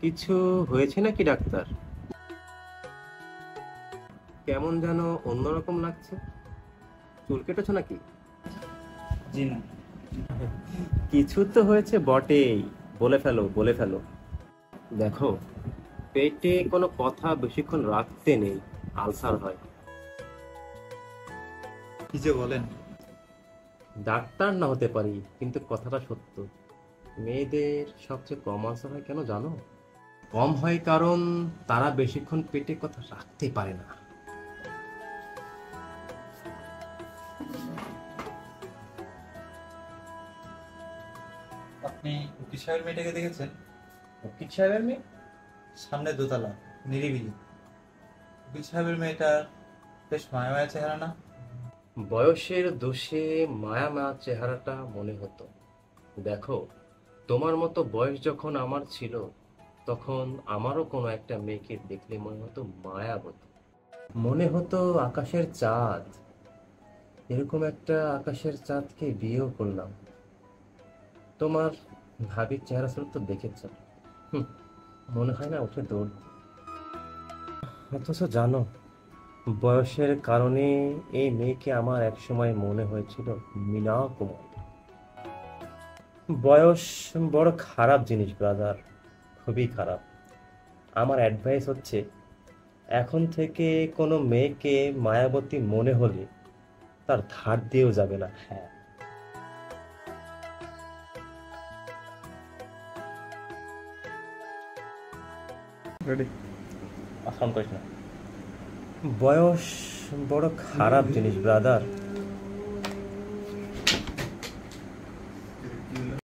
কিছু হয়েছে নাকি ডাক্তার? কেমন যেন অন্যরকম লাগছে। চুল কেটেছো নাকি? জি না। কিছু তো হয়েছে বটেই। বলে ফেলো, বলে ফেলো। দেখো, পেটে কোনো কথা বেশিক্ষণ রাখতে নেই, আলসার হয়। কি যে বলেন! ডাক্তার না হতে পারি, কিন্তু কথাটা সত্য। মেয়েদের সবচেয়ে কম আলসার হয় কেন জানো? কম হয় কারণ তারা বেশিক্ষণ পেটে কথা রাখতে পারে না। আপনি উকিল সাহেবের মেয়েটাকে দেখেছেন? উকিল সাহেবের মেয়ে? সামনে দোতলা, নিরিবিলি। উকিল সাহেবের মেয়েটা বেশ মায়া মায়া চেহারা না? বয়সের দোষে মায়া মায়া চেহারাটা মনে হতো। দেখো, তোমার মতো বয়স যখন আমার ছিল, তখন আমারও কোনো একটা মেয়েকে দেখলে মনে হতো মায়াবতী। মনে হতো আকাশের চাঁদ। এরকম একটা আকাশের চাঁদকে বিয়েও করলাম। তোমার ভাবির চেহারা স্রোত তো দেখেছ। হুম, মনে হয় না উঠে দৌড়। অথচ জানো, বয়সের কারণে এই মেয়েকে আমার একসময় মনে হয়েছিল মীনা কুমার। বয়স বড় খারাপ জিনিস ব্রাদার, খুবই খারাপ। আমার অ্যাডভাইস হচ্ছে, এখন থেকে কোনো মেয়েকে মায়াবতী মনে হলে তার ধার দিয়েও যাবে না। হ্যাঁ, রেডি। আসাম করিস না। বয়স বড় খারাপ জিনিস ব্রাদার,